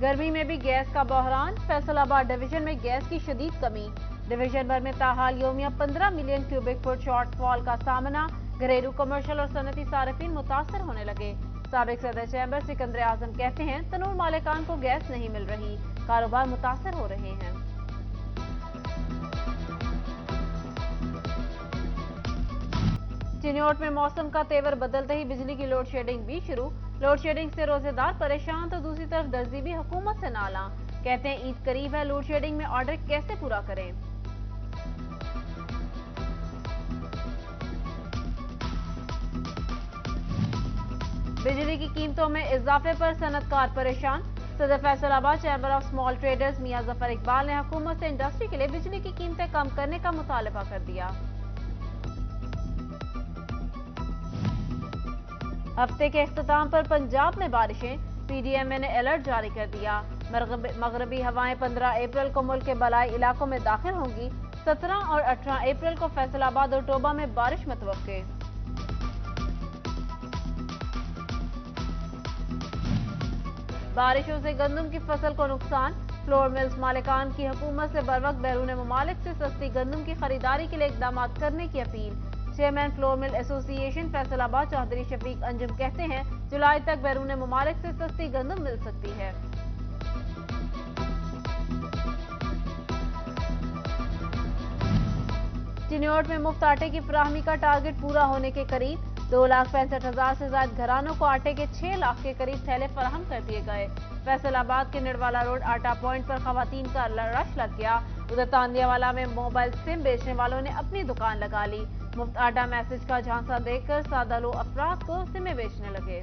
गर्मी में भी गैस का बहरान, फैसलाबाद डिवीजन में गैस की शदीद कमी। डिवीजन भर में ताहाल योमिया 15 मिलियन क्यूबिक फुट शॉर्टफॉल का सामना। घरेलू, कमर्शियल और सनती सार्फिन मुतासर होने लगे। साबिक सदर चैम्बर सिकंदर आजम कहते हैं तनूर मालिकान को गैस नहीं मिल रही, कारोबार मुतासर हो रहे हैं। चिन्योट में मौसम का तेवर बदलते ही बिजली की लोड शेडिंग भी शुरू। लोड शेडिंग से रोजेदार परेशान तो दूसरी तरफ दर्जी भी हुकूमत से नाला। कहते हैं ईद करीब है, लोड शेडिंग में ऑर्डर कैसे पूरा करें। बिजली की कीमतों में इजाफे पर सनतकार परेशान। सदर Faisalabad chamber of small traders Mian Zafar Iqbal ने हुकूमत से इंडस्ट्री के लिए बिजली की कीमतें कम करने का मुतालबा कर दिया। हफ्ते के इख्तिताम पर पंजाब में बारिशें, पीडीएमए ने अलर्ट जारी कर दिया। मगरबी हवाएं 15 अप्रैल को मुल्क के बलाई इलाकों में दाखिल होंगी। 17 और 18 अप्रैल को फैसलाबाद और टोबा में बारिश मुतवक्के। बारिशों से गंदम की फसल को नुकसान, फ्लोर मिल्स मालिकान की हुकूमत से बरवक्त बैरून ममालिक से सस्ती गंदम की खरीदारी के लिए इकदाम करने की अपील। Chairman flour mill association Faisalabad Chaudhry Shafiq Anjum कहते हैं जुलाई तक बैरून ममालिक से सस्ती गंदम मिल सकती है। चिन्योट में मुफ्त आटे की फराहमी का टारगेट पूरा होने के करीब। 2,65,000 से ज्यादा घरानों को आटे के 6 लाख के करीब थैले फराहम कर दिए गए। फैसलाबाद के निडवाला रोड आटा पॉइंट पर खवातीन का रश लग गया। उधर तांदियावाला में मोबाइल सिम बेचने वालों ने अपनी दुकान लगा ली। मुफ्त आटा मैसेज का झांसा देकर सादा लो अफराद को सिमें बेचने लगे।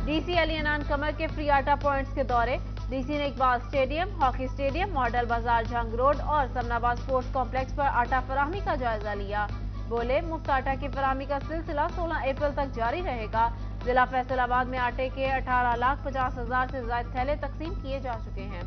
डीसी अली अनान कमर के फ्री आटा पॉइंट्स के दौरे। डीसी ने Iqbal stadium, hockey stadium, model बाजार जंग रोड और समनाबाद स्पोर्ट्स कॉम्प्लेक्स पर आटा फराहमी का जायजा लिया। बोले मुफ्त आटा की फराहमी का सिलसिला 16 अप्रैल तक जारी रहेगा। जिला फैसलाबाद में आटे के 18,50,000 से ज्यादा थैले तकसीम किए जा चुके हैं।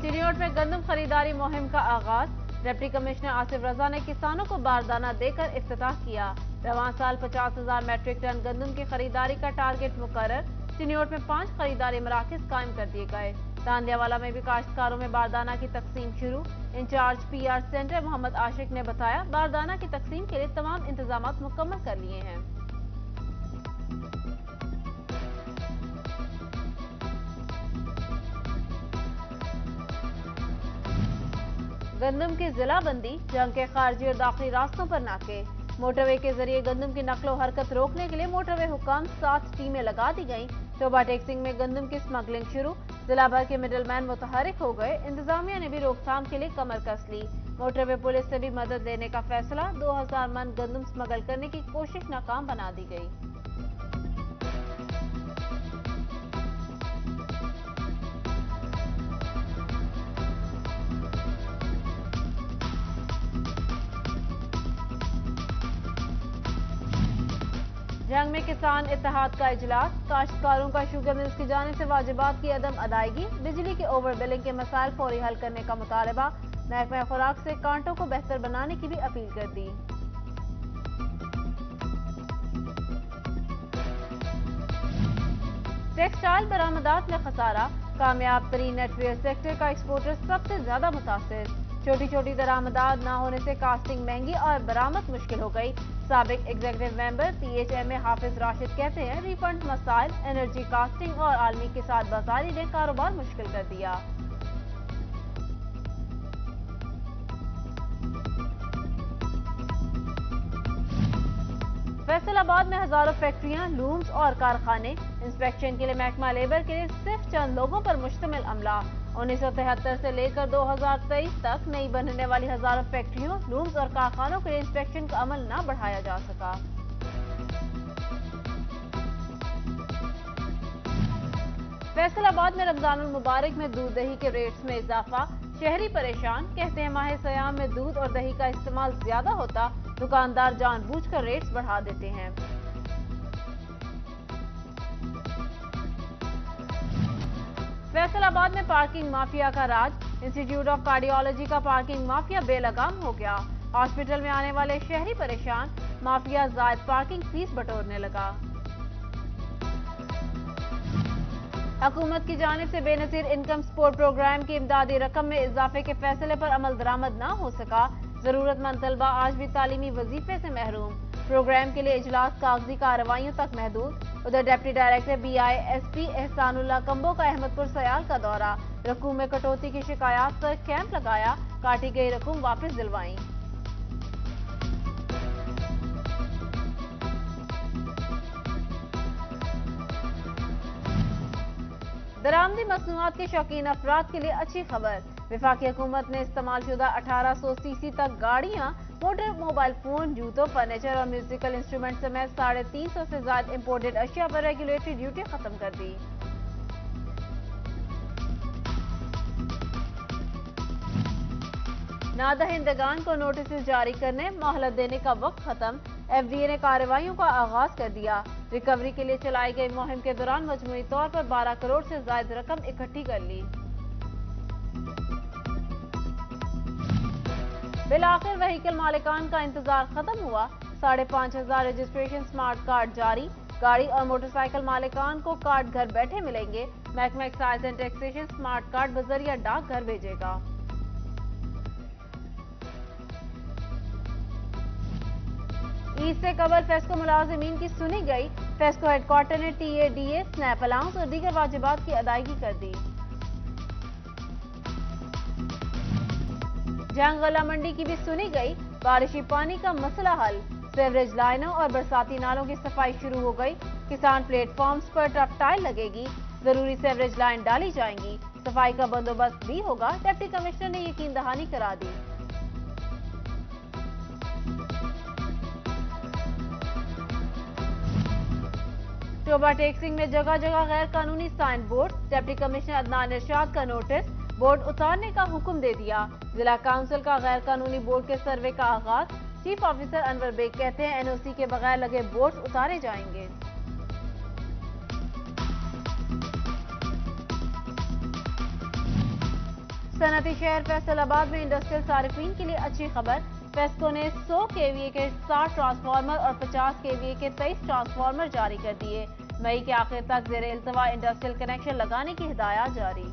चिन्योट में गंदम खरीदारी मुहिम का आगाज। डिप्टी कमिश्नर आसिफ रजा ने किसानों को बारदाना देकर इफ्तिताह किया। रवां साल 50,000 मैट्रिक टन गंदम की खरीदारी का टारगेट मुकर्रर। चिन्योट में 5 खरीदारी मराकज कायम कर दिए गए। तांदियावाला में भी काश्तकारों में बारदाना की तकसीम शुरू। इंचार्ज पीआर सेंटर मोहम्मद आशिक ने बताया बारदाना की तकसीम के लिए तमाम इंतजाम मुकम्मल कर लिए हैं। गंदम की जिला बंदी, जंग के खारजी और दाखिली रास्तों पर नाके। मोटरवे के जरिए गंदम की नकलो हरकत रोकने के लिए मोटरवे हुकाम 7 टीमें लगा दी गईं। टोबा टेक्सिंग में गंदम की स्मगलिंग शुरू। जिला भर के मिडलमैन मुतहरिक हो गए। इंतजामिया ने भी रोकथाम के लिए कमर कस ली। मोटरवे पुलिस से भी मदद लेने का फैसला। 2000 मन गंदम स्मगल करने की कोशिश नाकाम बना दी गई। जंग में किसान इत्तेहाद का इजलास। काश्तकारों का शुगर मिल्स की जानिब से वाजिबात की अदम अदायगी, बिजली के ओवर बिलिंग के मसाइल फौरी हल करने का मुतालबा। महकमा खुराक से कांटों को बेहतर बनाने की भी अपील कर दी। टेक्सटाइल बरामदात में खसारा। कामयाब तरीन नेटवेयर सेक्टर का एक्सपोर्टर सबसे ज्यादा मुतासिर। छोटी छोटी दरामदात न होने से कास्टिंग महंगी और बरामद मुश्किल हो गई। साबिक एग्जीक्यूटिव मेंबर पीएचएमए हाफिज राशिद कहते हैं रिफंड मसाइल, एनर्जी कास्टिंग और आलमी के साथ बाजारी ने कारोबार मुश्किल कर दिया। फैसलाबाद में हजारों फैक्ट्रियां, लूम्स और कारखाने। इंस्पेक्शन के लिए महकमा लेबर के लिए सिर्फ चंद लोगों पर मुश्तमिल अमला। 1973 से लेकर 2023 तक नई बनने वाली हजारों फैक्ट्रियों, लूम्स और कारखानों के लिए इंस्पेक्शन का अमल न बढ़ाया जा सका। फैसलाबाद में रमजानुल मुबारक में दूध दही के रेट्स में इजाफा। शहरी परेशान, कहते हैं माह सयाम में दूध और दही का इस्तेमाल ज्यादा होता, दुकानदार जानबूझकर रेट्स बढ़ा देते हैं। फैसलाबाद में पार्किंग माफिया का राज, इंस्टीट्यूट ऑफ कार्डियोलॉजी का पार्किंग माफिया बेलगाम हो गया। हॉस्पिटल में आने वाले शहरी परेशान, माफिया जायद पार्किंग फीस बटोरने लगा। हुकूमत की जानिब से बेनजीर इनकम सपोर्ट प्रोग्राम की इमदादी रकम में इजाफे के फैसले पर अमल दरामद न हो सका। जरूरतमंद तलबा आज भी तालीमी वजीफे से महरूम। प्रोग्राम के लिए इजलास कागजी कार्रवाइयों तक महदूद। उधर deputy director BISP Ehsanullah combo का अहमदपुर सयाल का दौरा, रकूम में कटौती की शिकायत पर कैंप लगाया, काटी गई रकूम वापस दिलवाई। दरामदी मसनूआत के शौकीन अफराद के लिए अच्छी खबर। वफाकी हुकूमत ने इस्तेमाल शुदा 1800 सीसी तक गाड़ियां, मोटर, मोबाइल फोन, जूतों, फर्नीचर और म्यूजिकल इंस्ट्रूमेंट समेत 350 से ज्यादा इम्पोर्टेड अशिया पर रेगुलेटरी ड्यूटी खत्म कर दी। नादहिंदगान को नोटिस जारी करने, मोहलत देने का वक्त खत्म। FDA ने कार्रवाइयों का आगाज कर दिया। रिकवरी के लिए चलाई गई मुहिम के दौरान मजमूई तौर पर 12 करोड़ से ज्यादा रकम इकट्ठी कर ली। बिलाखिर व्हीकल मालिकान का इंतजार खत्म हुआ। 5,500 रजिस्ट्रेशन स्मार्ट कार्ड जारी। गाड़ी और मोटरसाइकिल मालिकान को कार्ड घर बैठे मिलेंगे। महकमा excise and taxation smart card बजरिया डाक घर भेजेगा। ईद से कबल फेस्को मुलाजिमीन की सुनी गई। फेस्को हेडक्वार्टर ने TADA, स्नैप अलाउंस और दीगर वाजिबात की अदायगी कर दी। जंग गला मंडी की भी सुनी गई। बारिशी पानी का मसला हल, सीवरेज लाइनों और बरसाती नालों की सफाई शुरू हो गई। किसान प्लेटफॉर्म्स पर टफ टाइल लगेगी। जरूरी सीवरेज लाइन डाली जाएंगी। सफाई का बंदोबस्त भी होगा। डिप्टी कमिश्नर ने यकीन दहानी करा दी। शोभा टैक्सिंग में जगह जगह गैर कानूनी sign board. Deputy commissioner Adnan Irshad का नोटिस, बोर्ड उतारने का हुक्म दे दिया। जिला काउंसिल का गैर कानूनी बोर्ड के सर्वे का आगाज। चीफ ऑफिसर अनवर बेग कहते हैं NOC के बगैर लगे बोर्ड उतारे जाएंगे। सनती शहर फैसलाबाद में इंडस्ट्रियल सारिफीन के लिए अच्छी खबर। फेस्को ने 100 kVA के 60 ट्रांसफार्मर और 50 kVA के 23 ट्रांसफार्मर जारी कर दिए। मई के आखिर तक ज़ेर इल्तवा इंडस्ट्रियल कनेक्शन लगाने की हिदायत जारी।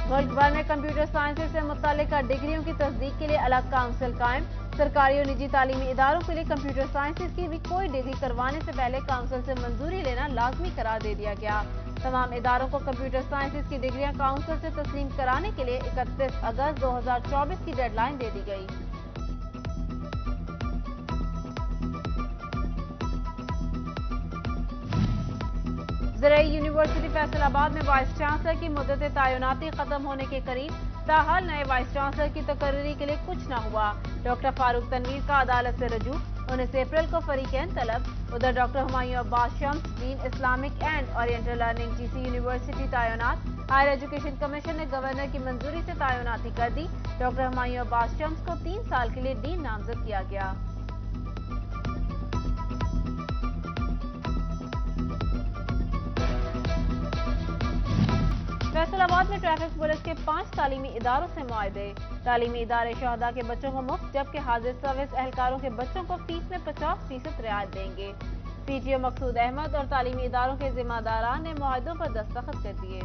मुल्क भर में कंप्यूटर साइंसेज से मुतालिका डिग्रियों की तस्दीक के लिए अलग काउंसिल कायम। सरकारी और निजी तालीमी इदारों के लिए कंप्यूटर साइंसेज की भी कोई डिग्री करवाने से पहले काउंसिल से मंजूरी लेना लाजमी करार दे दिया गया। तमाम इदारों को कंप्यूटर साइंसेज की डिग्रियां काउंसिल से तस्लीम कराने के लिए 31 अगस्त 2024 की डेडलाइन दे दी गई। ज़राई यूनिवर्सिटी फैसलाबाद में वाइस चांसलर की मुद्दत तैनाती खत्म होने के करीब। ताहाल नए वाइस चांसलर की तकर्री के लिए कुछ न हुआ। डॉक्टर फारूक तनवीर का अदालत से रजू, 19 अप्रैल को फरीकैन तलब। उधर doctor Humayun Abbas Shams, dean Islamic and oriental learning GC university तैनात। हायर एजुकेशन कमीशन ने गवर्नर की मंजूरी से तैनाती कर दी। डॉक्टर हुमायूं अब्बास शम्स को 3 साल के लिए डीन नामजद किया गया। फैसलाबाद में ट्रैफिक पुलिस के 5 तालीमी इदारों से मुआहदे। तालीमी इदारे शहदा के बच्चों को मुफ्त, जबकि हाजिर सर्विस एहलकारों के बच्चों को फीस में 50% रियायत देंगे। CTO मकसूद अहमद और तालीमी इदारों के जिम्मेदारान ने मुआहदों पर दस्तखत कर दिए।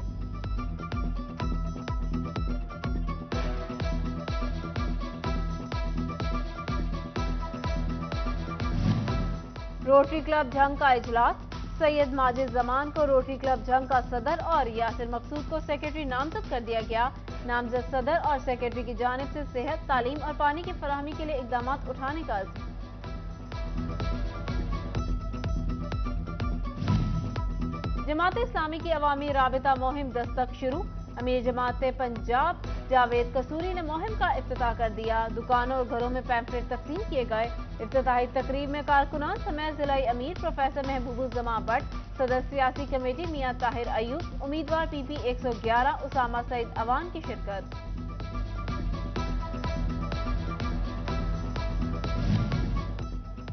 रोटरी क्लब झंग का इजलास। सैयद माजिद जमान को रोटरी क्लब झंग का सदर और यासिर मकसूद को सेक्रेटरी नामजद कर दिया गया। नामजद सदर और सेक्रेटरी की जानिब से सेहत, तालीम और पानी की फराहमी के लिए इकदाम उठाने का अज़्म। जमात इस्लामी की अवामी राबिता मुहिम दस्तक शुरू। अमीर जमात पंजाब जावेद कसूरी ने मुहिम का इफ्तिताह कर दिया। दुकानों और घरों में पैम्फलेट तकसीम किए गए। इफ्तिताही तकरीब में कारकुनान समेत जिलाई अमीर प्रोफेसर महबूबुज़्ज़मा भट्ट, सदर सियासी कमेटी मियां ताहिर अयूब, उम्मीदवार PP 111 उसामा सईद अवान की शिरकत।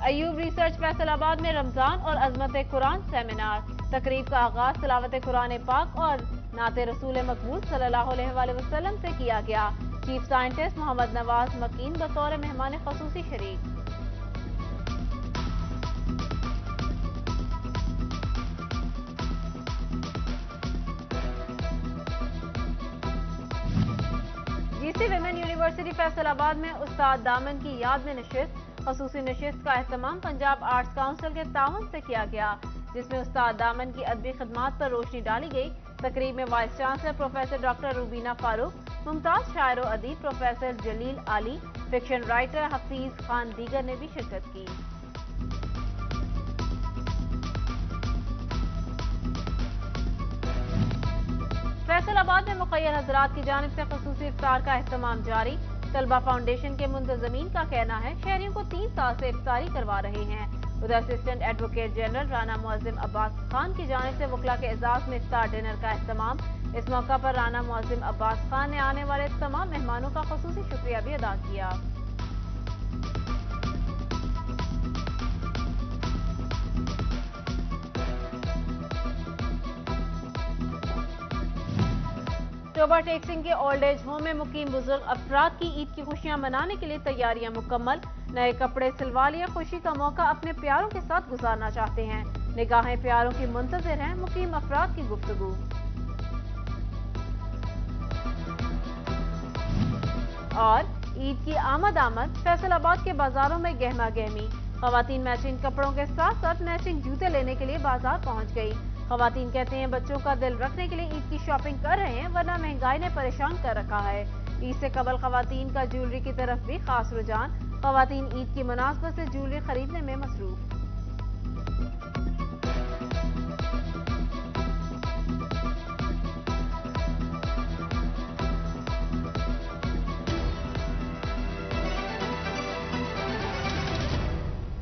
ایوب ریسرچ فیصل میں رمضان اور عظمت قرآن سیمینار۔ تقریب کا آغاز تلاوت قرآن پاک اور نعت رسول مقبول صلی اللہ علیہ وآلہ وسلم سے کیا گیا۔ چیف سائنٹسٹ محمد نواز مکین بطور مہمان خصوصی شریک۔ جی سی ویمن یونیورسٹی فیصل آباد میں استاد دامن کی یاد میں نشست۔ خصوصی نشست کا اہتمام پنجاب آرٹس کونسل کے تعاون سے کیا گیا، جس میں استاد دامن کی ادبی خدمات پر روشنی ڈالی گئی۔ تقریب میں vice chancellor professor doctor Rubina Farooq, ممتاز شاعر و ادیب professor Jalil Ali, fiction writer Hafeez Khan دیگر نے بھی شرکت کی۔ فیصل آباد میں مخیر حضرات کی جانب سے خصوصی افطار کا اہتمام جاری۔ طلبہ فاؤنڈیشن کے منتظمین کا کہنا ہے شہریوں کو 3 سال سے افطاری کروا رہے ہیں۔ ادھر اسسٹنٹ ایڈوکیٹ جنرل رانا معظم عباس خان کی جانب سے وکلاء کے اعزاز میں افطار ڈنر کا اہتمام۔ اس موقع پر رانا معظم عباس خان نے آنے والے تمام مہمانوں کا خصوصی شکریہ بھی ادا کیا۔ ٹوبہ ٹیک سنگھ کے اولڈ ایج ہوم میں مقیم بزرگ افراد کی عید کی خوشیاں منانے کے لیے تیاریاں مکمل۔ نئے کپڑے سلوا لیے خوشی کا موقع اپنے پیاروں کے ساتھ گزارنا چاہتے ہیں۔ نگاہیں پیاروں کی منتظر ہیں، مقیم افراد کی گفتگو۔ اور عید کی آمد فیصل آباد کے بازاروں میں گہما گہمی۔ خواتین میچنگ کپڑوں کے ساتھ ساتھ میچنگ جوتے لینے کے لیے بازار پہنچ گئی۔ خواتین کہتے ہیں بچوں کا دل رکھنے کے لیے عید کی شاپنگ کر رہے ہیں، ورنہ مہنگائی نے پریشان کر رکھا ہے۔ عید سے قبل خواتین کا جیولری کی طرف بھی خاص رجحان۔ خواتین عید کی مناسبت سے جیولری خریدنے میں مصروف۔